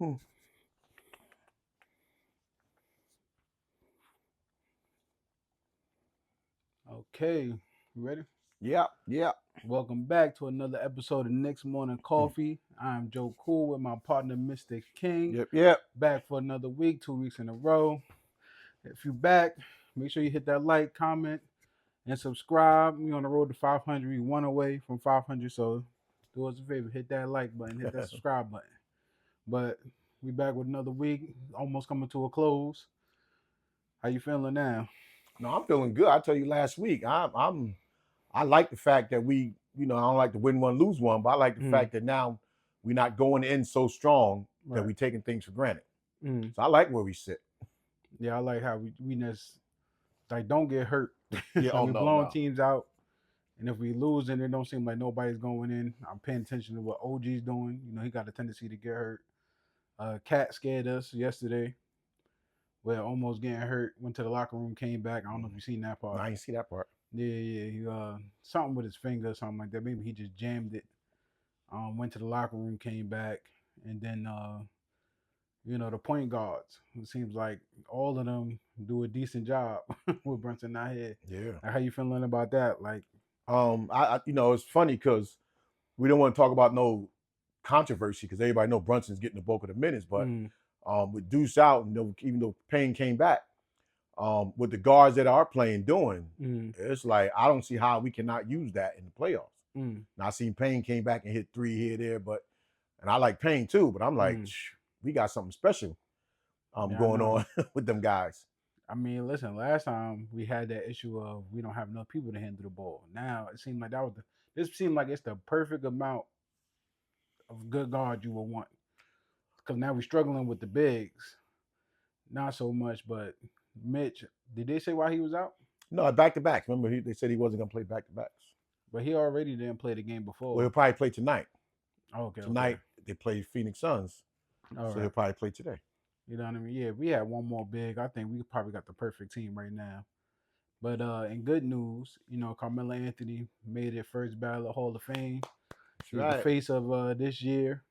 Hmm. Okay, you ready? Yeah, yeah. Welcome back to another episode of Knicks Morning Coffee. I'm Joe Cool with my partner, Mr. King. Yep, yep. Back for another week, 2 weeks in a row. If you're back, make sure you hit that like, comment, and subscribe. We on the road to 500. We one away from 500, so do us a favor, hit that like button, hit that subscribe button. But we back with another week, almost coming to a close. How you feeling now? No, I'm feeling good. I tell you last week, I like the fact that I don't like to win one, lose one, but I like the Mm, fact that now we're not going in so strong that right. we're taking things for granted. Mm. So I like where we sit. Yeah, I like how we just like don't get hurt. Yeah, Like oh we're no, blowing no. teams out, and if we lose, and it don't seem like nobody's going in. I'm paying attention to what OG's doing. You know, he got a tendency to get hurt. Cat scared us yesterday. Well, almost getting hurt. Went to the locker room, came back. I don't know if you seen that No, part. I didn't see that part. Yeah, yeah. He, something with his finger, or something like that. Maybe he just jammed it. Went to the locker room, came back, and then the point guards. It seems like all of them do a decent job with Brunson not here. Yeah. Like, how you feeling about that? Like, It's funny because we don't want to talk about no controversy because everybody know Brunson's getting the bulk of the minutes, but mm, with Deuce out, even though Payne came back, with the guards that are playing doing, mm, it's like I don't see how we cannot use that in the playoffs. mm, Now I seen Payne came back and hit three here there, and I like Payne too, but I'm like, mm. we got something special Yeah, I going know. on with them guys. I mean, listen, last time we had that issue of we don't have enough people to handle the ball. Now it seemed like this seemed like it's the perfect amount of good guard you would want. Because now we're struggling with the bigs. Not so much, but Mitch, did they say why he was out? No, back to backs. Remember, they said he wasn't gonna play back to backs. But he already didn't play the game Well, he'll before. probably play tonight. Okay, okay. Tonight they play Phoenix Suns, All so he'll right. probably play today. You know what I mean? Yeah, if we had one more big, I think we probably got the perfect team right now. But in good news, Carmelo Anthony made it first ballot Hall of Fame. That's He's the right. face of this year.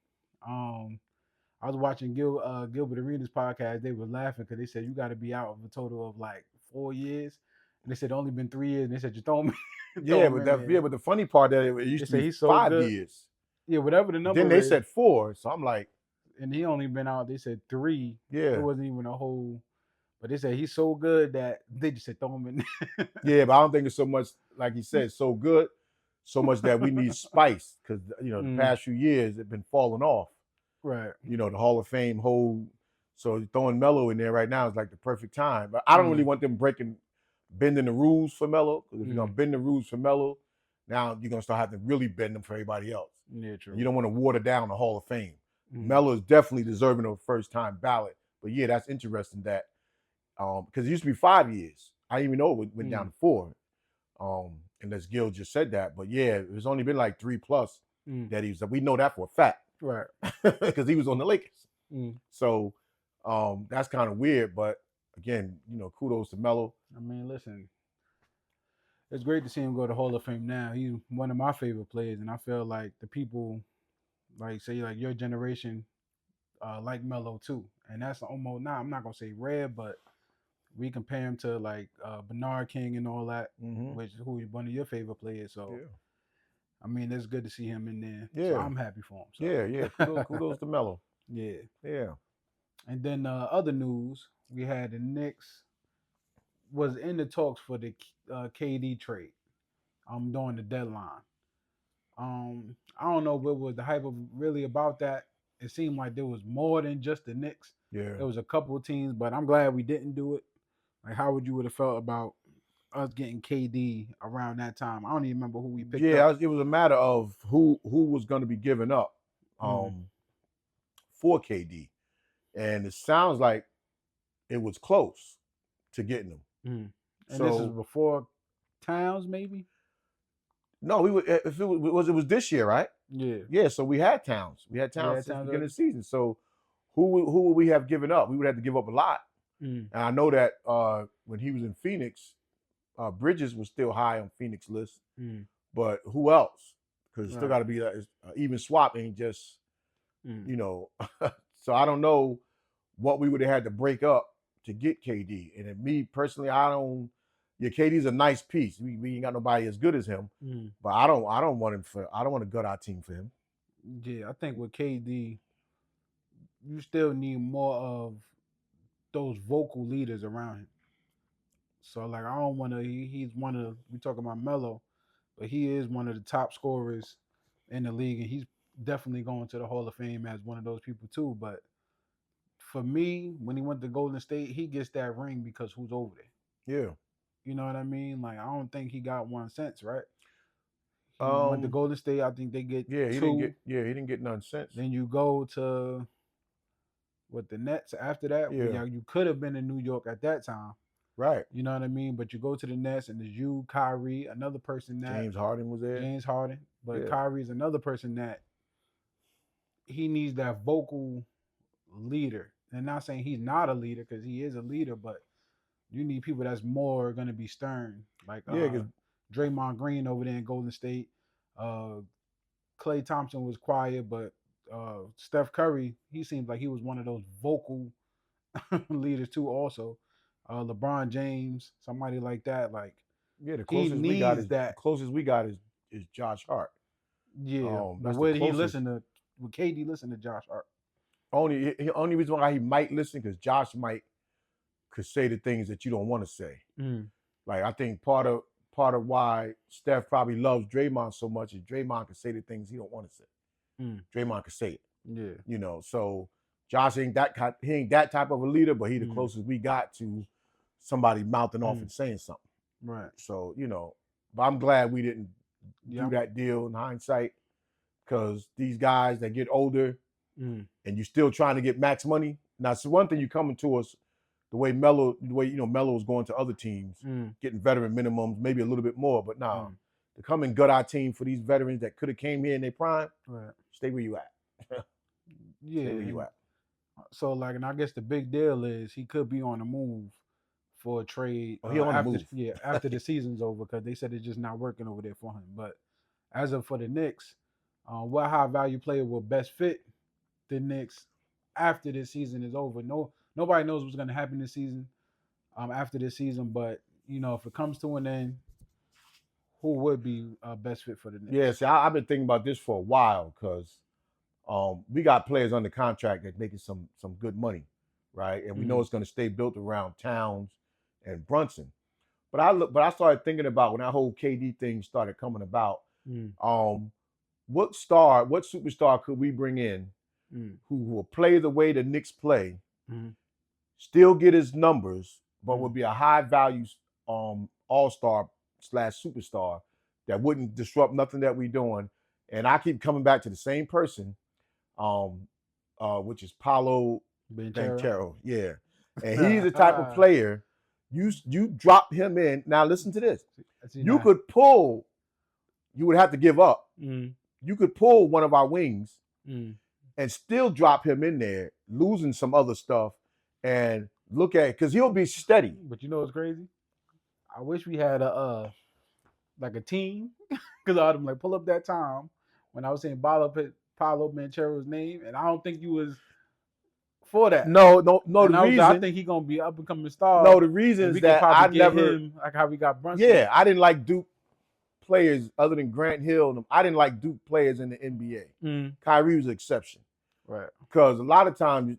Um, I was watching Gilbert Arenas podcast. They were laughing because they said you got to be out of a total of like 4 years, and they said only been 3 years. And they said you throw him, throw Yeah, him in there. but the funny part that it They used to said be he's so 5 good. years. Yeah, whatever the Then number they is, said 4, so I'm like, and he only been out. They said 3. It yeah, wasn't even a whole. But they said he's so good that they just said throw him in. yeah, but I don't think it's so much like he said, so good, so much that we need spice because the Mm, past few years have been falling off. right. The Hall of Fame whole. So throwing Melo in there right now is like the perfect time. But I don't really Mm, want them bending the rules for Melo because if you're gonna mm, bend the rules for Melo, now you're gonna start having to really bend them for everybody else. yeah, You true. don't want to water down the Hall of Fame. Mm, Melo is definitely deserving of a first time ballot. But yeah, that's interesting that because it used to be 5 years. I didn't even know it went down mm, to 4. Unless Gil just said that. But yeah, it's only been like 3 plus mm, that we know that for a fact right. because he was on the Lakers. Mm. So that's kind of weird. But again, kudos to Melo. I mean, listen, it's great to see him go to Hall of Fame now. He's one of my favorite players, and I feel like the people, like say, like your generation, like Melo too. And that's almost now. I'm not gonna say rare, but we compare him to like Bernard King and all that, Mm-hmm. which who is one of your favorite players. So Yeah. I mean, it's good to see him in there. So Yeah. I'm happy for him. Yeah. Yeah. So Kudos to Melo. yeah. Yeah. And then other news, we had the Knicks was in the talks for the KD trade. During the deadline. I don't know what was the hype of really about that. It seemed like there was more than just the Knicks. Yeah. There was a couple of teams, but I'm glad we didn't do it. Like, how would you would have felt about us getting KD around that time? I don't even remember who we picked up. Yeah. It was a matter of who was going to be given up Mm, for KD, and it sounds like it was close to getting him. mm. And this is So before Towns, maybe. no, we were if it was this year, right? Yeah, Yeah. So we had Towns. We had we Towns had since the Towns beginning already. of the season. So who would we have given up? We would have to give up a lot. Mm, And I know that when he was in Phoenix, Bridges was still high on Phoenix list. mm, But who else? Because it still right. got to be even swap ain't just Mm, you know So I don't know what we would have had to break up to get KD. And me personally, I don't. Yeah, KD's a nice piece. We ain't got nobody as good as him, but I don't want him for. I don't want to gut our team for him. Yeah, I think with KD, you still need more of those vocal leaders around him. So like I don't want to. He's one of we talking about Melo, but he is one of the top scorers in the league, and he's definitely going to the Hall of Fame as one of those people too. But for me, when he went to Golden State, he gets that ring because who's over there. Yeah. You know what I mean? Like I don't think he got 1 cent, right? He went to Um. Golden State. I think they get Yeah, he didn't two. get. Yeah, he didn't get none since. Then you go to with the Nets after that. Yeah. Yeah, you could have been in New York at that time. Right. You know what I mean? But you go to the Nets and there's you, Kyrie, another person that James Harden was there. James Harden. But Yeah. Kyrie's another person that he needs that vocal leader. And not saying he's not a leader because he is a leader, but you need people that's more gonna be stern. Like Yeah, because Draymond Green over there in Golden State. Klay Thompson was quiet, but Steph Curry, he seems like he was one of those vocal leaders too. Also, LeBron James, somebody like that. Like yeah, the he closest we got needs is that. Josh Hart. Yeah, but That's the would he closest. listen to? Would KD listen to Josh Hart? Only reason why he might listen because Josh could say the things that you don't want to say. Like I think part of why Steph probably loves Draymond so much is Draymond can say the things he don't want to say. Draymond can say it. Yeah. You know, so Josh ain't that type of a leader, but he the closest we got to somebody mouthing off and saying something. Right. So, you know, but I'm glad we didn't do that deal in hindsight because these guys that get older and you're still trying to get max money. Now, it's one thing you coming to us the way Melo was going to other teams, getting veteran minimums, maybe a little bit more, but now to come and gut our team for these veterans that could have came here in their prime, stay where you at. Yeah. Stay where you at. So like, and I guess the big deal is he could be on the move for a trade. Oh, he on the after, move. Yeah, after the season's over because they said it's just not working over there for him. But as of for the Knicks, what high value player will best fit the Knicks after this season is over? Nobody knows what's going to happen this season. After this season, but you know, if it comes to an end, who would be best fit for the Knicks? Yeah, see, I've been thinking about this for a while because we got players under contract that making some good money, right? And we know it's going to stay built around Towns and Brunson. But I started thinking about when that whole KD thing started coming about. What superstar could we bring in who will play the way the Knicks play, still get his numbers, but would be a high value all-star / superstar that wouldn't disrupt nothing that we're doing. And I keep coming back to the same person, which is Paolo Banchero. Yeah. And he's the type of player, you drop him in. Now listen to this. You would have to give up. You could pull one of our wings and still drop him in there, losing some other stuff, and look at it, because he'll be steady. But you know what's crazy? I wish we had a team, because I'd have like pull up that time when I was saying Paolo Banchero's name, and I don't think you was for that. No. The reason I think he gonna be up and coming star. No, the reason is that I never him like how we got Brunson. Yeah, I didn't like Duke players other than Grant Hill. I didn't like Duke players in the NBA. Kyrie was an exception, right? Because a lot of times,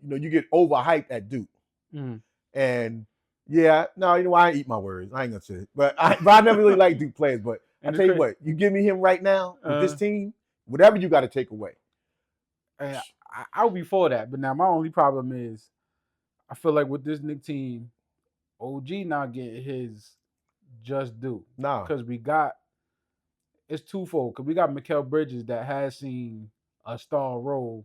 you get overhyped at Duke, and yeah, no, I ain't eat my words. I ain't gonna say it, but I never really liked Duke players. But I tell you what, you give me him right now with this team, whatever you got to take away. And I would be for that, but now my only problem is, I feel like with this Knicks team, OG not getting his just due. No, because it's twofold. Because we got Mikal Bridges that has seen a star role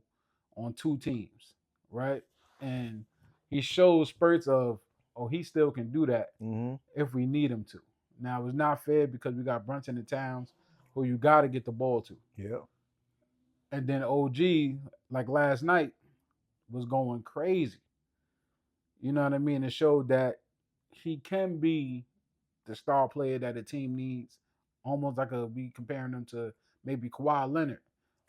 on 2 teams, right? And he shows spurts of, he still can do that if we need him to. Now, it's not fair because we got Brunson and Towns, who you got to get the ball to. Yeah. And then OG, like last night, was going crazy. You know what I mean? It showed that he can be the star player that a team needs, almost like we comparing him to maybe Kawhi Leonard,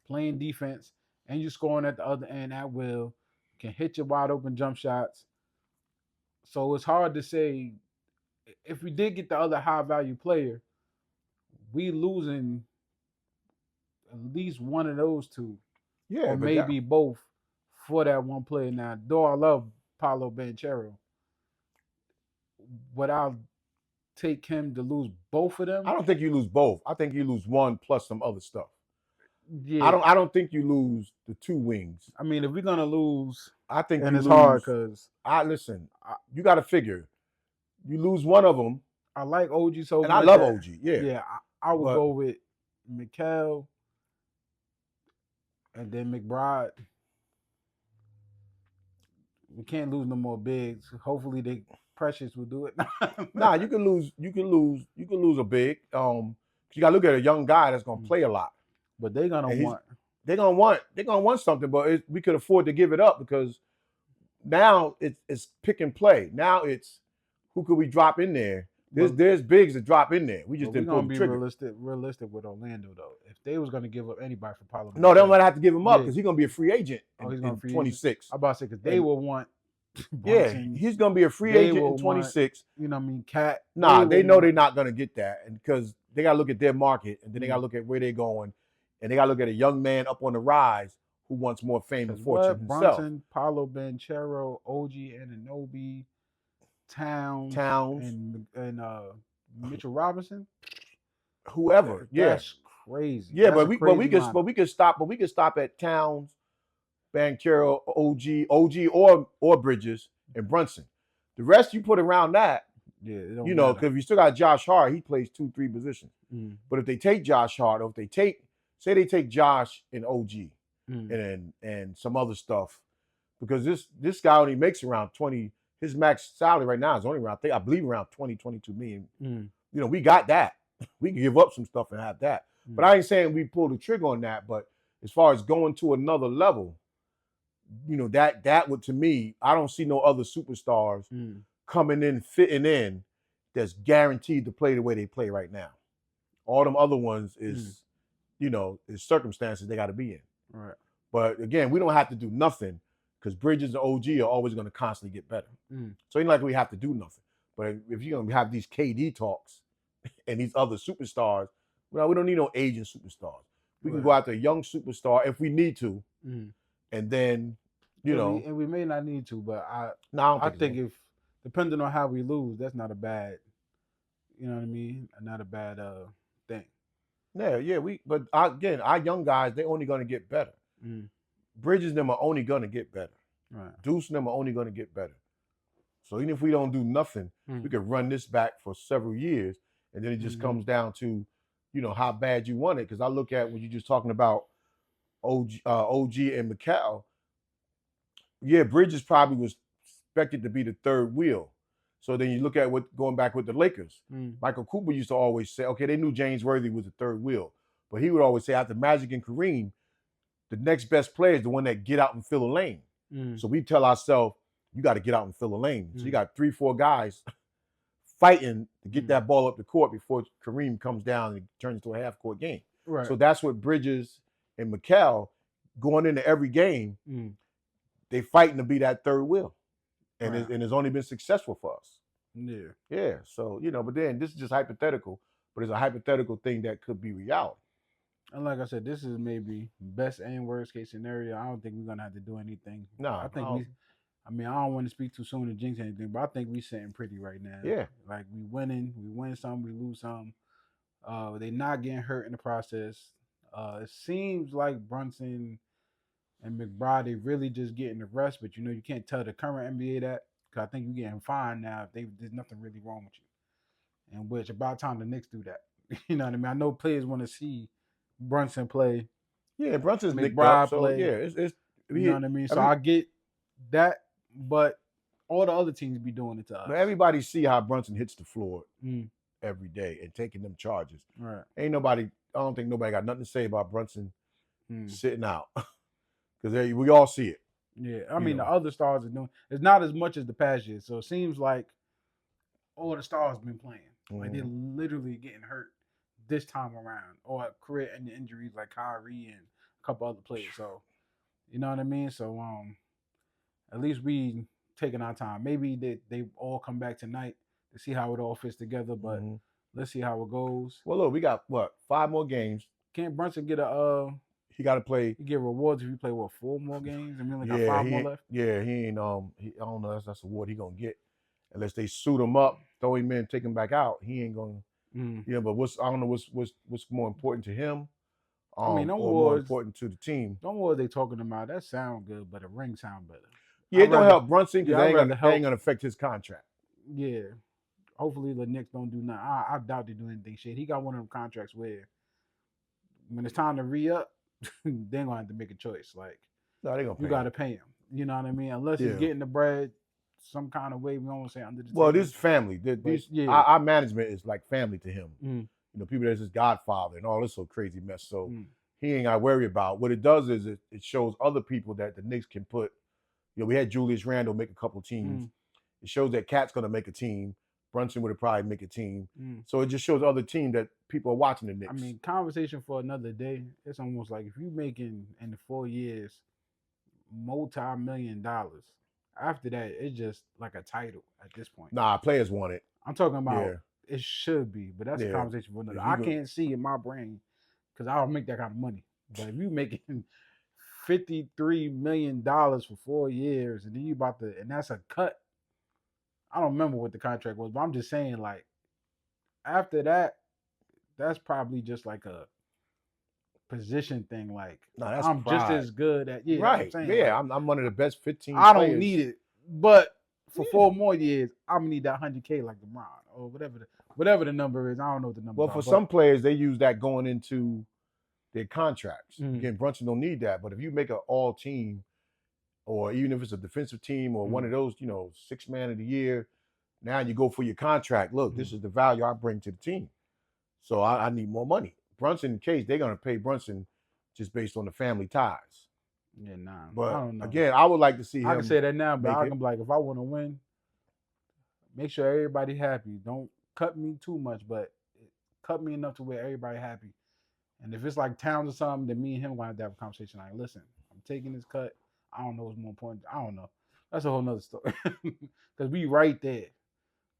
playing defense and you scoring at the other end at will, can hit your wide open jump shots. So it's hard to say if we did get the other high value player, we losing at least one of those two, Yeah, or but that maybe both for that one player. Now, though I love Paulo Banchero, would I take him to lose both of I them? don't think you lose both. I think you lose one plus some other stuff. Yeah. I don't think you lose the two wings. I mean, if we're gonna lose, I think and you it's hard lose. because I listen. You got to figure. You lose one of them, I like OG so and I much love that OG. Yeah, yeah, I would but go with Mikal and then McBride. We can't lose no more bigs. Hopefully, they Precious will do it. nah, you can lose. You can lose. You can lose a big. You got to look at a young guy that's gonna play a lot, But they're gonna and want. they're gonna want something. But we could afford to give it up because now it's pick and play. Now it's who could we drop in there? There's bigs to drop in there. We just But we're didn't pull gonna the be trigger. realistic with Orlando though. If they was gonna give up anybody for Paulo, No, they don't Banchero, have to give him up Yeah. because he's gonna be a free agent oh, he's in, gonna in free agent. 26. I'm about to say because they And- will want Yeah, Brunson. he's gonna be a free They agent will in want- 26. You know what I mean? Cat. Nah, they will know want- they're not gonna get that, and because they gotta look at their market, and then they Mm. gotta look at where they're going, and they gotta look at a young man up on the rise who wants more fame and 'Cause fortune what? himself. Brunson, Paulo Banchero, OG Anunoby, Towns, Towns, and Mitchell Robinson. whoever, yeah, That's crazy. yeah, That's a crazy lineup. but we could stop at Towns, Banchero, OG, or Bridges and Brunson. The rest you put around that, Yeah, it don't you know, matter. because you still got Josh Hart, he plays 2-3 positions. Mm, But if they take Josh Hart, or if they take Josh and OG mm. and some other stuff, because this guy only makes around 20. His max salary right now is only around, I believe, around 20, 22 million. Mm. You know, we got that. We can give up some stuff and have that. But I ain't saying we pull the trigger on that. But as far as going to another level, you know, that would, to me, I don't see no other superstars coming in, fitting in, that's guaranteed to play the way they play right now. All them other ones is, you know, is circumstances they got to be in. Right. But again, we don't have to do nothing because Bridges and OG are always going to constantly get better. So ain't like we have to do nothing. But if you're going to have these KD talks and these other superstars, well, we don't need no aging superstars. We can go after a young superstar if we need to, and then, you know. and we may not need to, but I think if depending on how we lose, that's not a bad, you know what I mean, not a bad thing. Yeah. But again, our young guys, they're only going to get better. Bridges and them are only going to get better. Right. Deuce and them are only going to get better. So even if we don't do nothing, we could run this back for several years, and then it just comes down to, you know, how bad you want it. Because I look at when you're just talking about OG and Mikal. Yeah, Bridges probably was expected to be the third wheel. So then you look at what going back with the Lakers. Michael Cooper used to always say, okay, they knew James Worthy was the third wheel, but he would always say after Magic and Kareem, the next best player is the one that get out and fill a lane. So we tell ourselves, you got to get out and fill a lane. So you got 3-4 guys fighting to get that ball up the court before Kareem comes down and it turns into a half-court game. Right. So that's what Bridges and Mikal, going into every game, they fighting to be that third wheel. And it's only been successful for us. Yeah. Yeah. So, you know, but then this is just hypothetical, but it's a hypothetical thing that could be reality. And like I said, this is maybe best and worst case scenario. I don't think we're gonna have to do anything. No, I think I don't want to speak too soon to jinx anything, but I think we sitting pretty right now. Yeah. Like we win some, we lose some. They not getting hurt in the process. It seems like Brunson and McBride, they really just getting the rest, but you know, you can't tell the current NBA that, because I think you're getting fined now if there's nothing really wrong with you. And which about time the Knicks do that. You know what I mean? I know players want to see Brunson play. Yeah, Brunson's nicked McBride up, so play. yeah, it's You know what I mean? So I get that, but all the other teams be doing it to us. But everybody see how Brunson hits the floor every day and taking them charges. Right. I don't think nobody got nothing to say about Brunson sitting out. Because we all see it. Yeah. I mean, the other stars are doing it's not as much as the past year. So it seems like all the stars been playing. Like they're literally getting hurt this time around. Or career ending injuries like Kyrie and a couple other players. So You know what I mean? So at least we taking our time. Maybe they all come back tonight to see how it all fits together. But Mm-hmm. let's see how it goes. Well, look, we got what 5 more games. Can't Brunson get He got to play. you get rewards if you play 4 more games? And we only got Yeah, 5 more left. he ain't. I don't know. That's a award he gonna get unless they suit him up, throw him in, take him back out. He ain't gonna. Mm. Yeah, but I don't know what's more important to him, I mean, or more important to the team. Don't worry, they talking about that sound good, but the ring sound better. Yeah, it don't help Brunson because I'd rather they ain't gonna affect his contract. Yeah, hopefully the Knicks don't do nothing. I doubt they do anything. Shit, he got one of them contracts where when it's time to re up, they're gonna have to make a choice. Like, No, they gonna. You got to pay him. You know what I mean? Unless he's getting the bread some kind of way. We don't say under the table. Well, this is family. Our management is like family to him. Mm. You know, people that's his godfather and all this so crazy mess. So he ain't got to worry about. What it does is it shows other people that the Knicks can put. You know, we had Julius Randle make a couple teams. It shows that Cat's going to make a team. Brunson would probably make a team. So it just shows other team that people are watching the Knicks. I mean, conversation for another day. It's almost like if you making in the 4 years multi-million-dollars, after that it's just like a title at this point. Nah, players want it. I'm talking about it should be, but that's a conversation for another. I can't see in my brain because I don't make that kind of money. But if you making $53 million for 4 years, and then you about to, and that's a cut. I don't remember what the contract was, but I'm just saying, like, after that, that's probably just like a position thing. Like, I'm pride. Just as good at right. I'm one of the best 15. I don't need it, but for 4 more years, I'm gonna need that 100K like LeBron or whatever the number is. I don't know what the number. Well, for some players, they use that going into their contracts. Again, Brunson don't need that, but if you make an all team, or even if it's a defensive team or one of those, 6 man of the year, now you go for your contract. Look, this is the value I bring to the team, so I need more money. Brunson, in case they're gonna pay Brunson just based on the family ties. Yeah, nah. But I don't know. Again, I would like to see him. I can say that now, but I can be like, if I want to win, make sure everybody happy. Don't cut me too much, but cut me enough to where everybody happy. And if it's like Towns or something, then me and him going to have a conversation. Like, listen, I'm taking this cut. I don't know what's more important. I don't know. That's a whole nother story. Because we right there.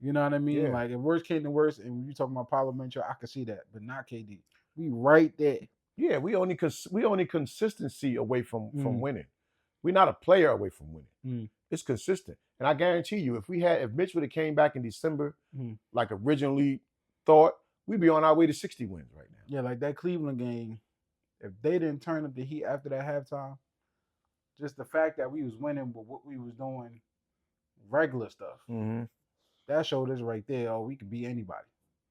You know what I mean? Yeah. Like, if worst came to worst, and when you talking about parliamentary, I can see that, but not KD. We right there. Yeah, we only consistency away from winning. We're not a player away from winning. It's consistent. And I guarantee you, if Mitch would have came back in December, like originally thought, we'd be on our way to 60 wins right now. Yeah, like that Cleveland game, if they didn't turn up the heat after that halftime, just the fact that we was winning with what we was doing, regular stuff, that showed us right there, oh, we could beat anybody.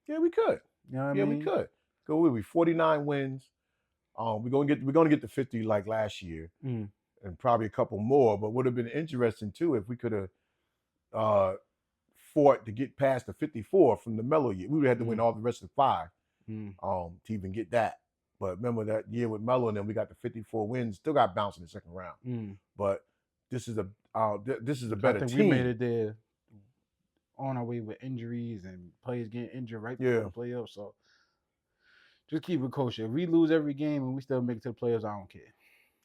Yeah, we could. You know what I mean? We could. Go with 49 wins. We're gonna get to 50 like last year, and probably a couple more. But would have been interesting too if we could have fought to get past the 54 from the Melo year. We would have had to win all the rest of the 5 to even get that. But remember that year with Melo, and then we got the 54 wins. Still got bounced in the second round. But this is a better team. We made it there on our way with injuries and players getting injured right before the playoffs. So just keep it kosher. If we lose every game and we still make it to the playoffs, I don't care.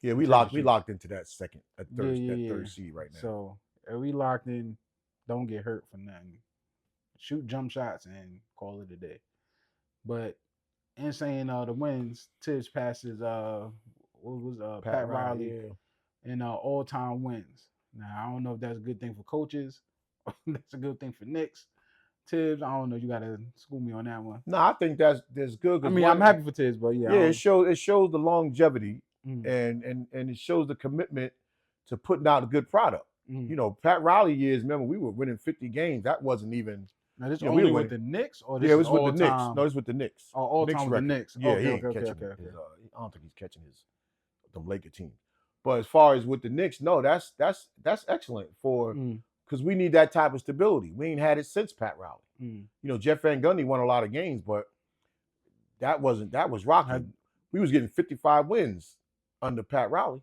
Yeah, we locked into that third seed right now. So if we locked in, don't get hurt for nothing. Shoot jump shots and call it a day. But in saying the wins, Tibbs passes Pat Riley in all-time wins. Now I don't know if that's a good thing for coaches. That's a good thing for Knicks. Tibbs, I don't know. You gotta school me on that one. No, I think that's good. I mean, I'm happy for Tibbs, but it shows the longevity and it shows the commitment to putting out a good product. You know, Pat Riley years. Remember, we were winning 50 games. That wasn't even. Now this only with the Knicks, or this it was with the Knicks. Time? No, it's with the Knicks. Oh, all Knicks time with the Knicks. Yeah, okay, he ain't okay. I don't think he's catching the Laker team. But as far as with the Knicks, no, that's excellent for. Because we need that type of stability. We ain't had it since Pat Riley. You know, Jeff Van Gundy won a lot of games, but that was rocking. We was getting 55 wins under Pat Riley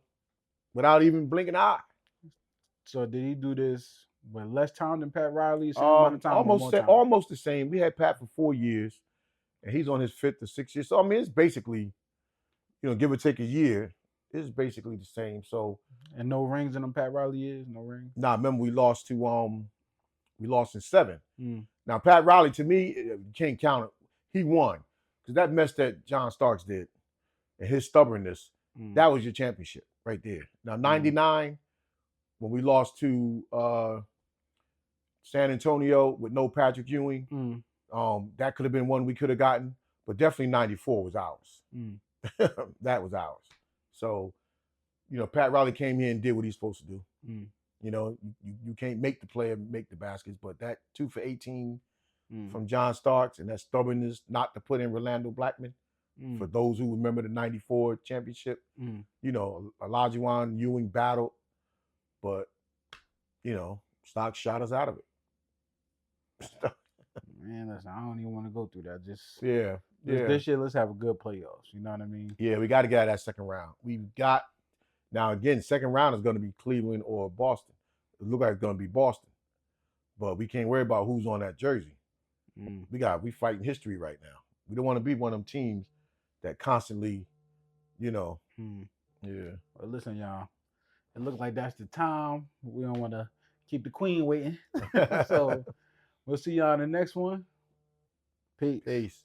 without even blinking an eye. So did he do this with less time than Pat Riley? Almost the same. We had Pat for 4 years, and he's on his 5th or 6th year. So I mean, it's basically, give or take a year. It's basically the same. So And no rings in them Pat Riley years. No rings. now remember we lost in 7. Mm. Now Pat Riley to me you can't count it. He won because that mess that John Starks did and his stubbornness that was your championship right there. Now '99 when we lost to San Antonio with no Patrick Ewing, that could have been one we could have gotten, but definitely '94 was ours. That was ours. So, Pat Riley came here and did what he's supposed to do. You can't make the player make the baskets, but that 2 for 18 from John Starks and that stubbornness not to put in Rolando Blackman, for those who remember the '94 championship, Olajuwon, Ewing battled, but Starks shot us out of it. Man, listen, I don't even want to go through that. Just yeah. This year, let's have a good playoffs. You know what I mean? Yeah, we got to get out of that second round. We've got now again. Second round is going to be Cleveland or Boston. It looks like it's going to be Boston, but we can't worry about who's on that jersey. We fighting history right now. We don't want to be one of them teams that constantly, Yeah. Well, listen, y'all. It looks like that's the time. We don't want to keep the queen waiting. So we'll see y'all in the next one. Peace. Peace.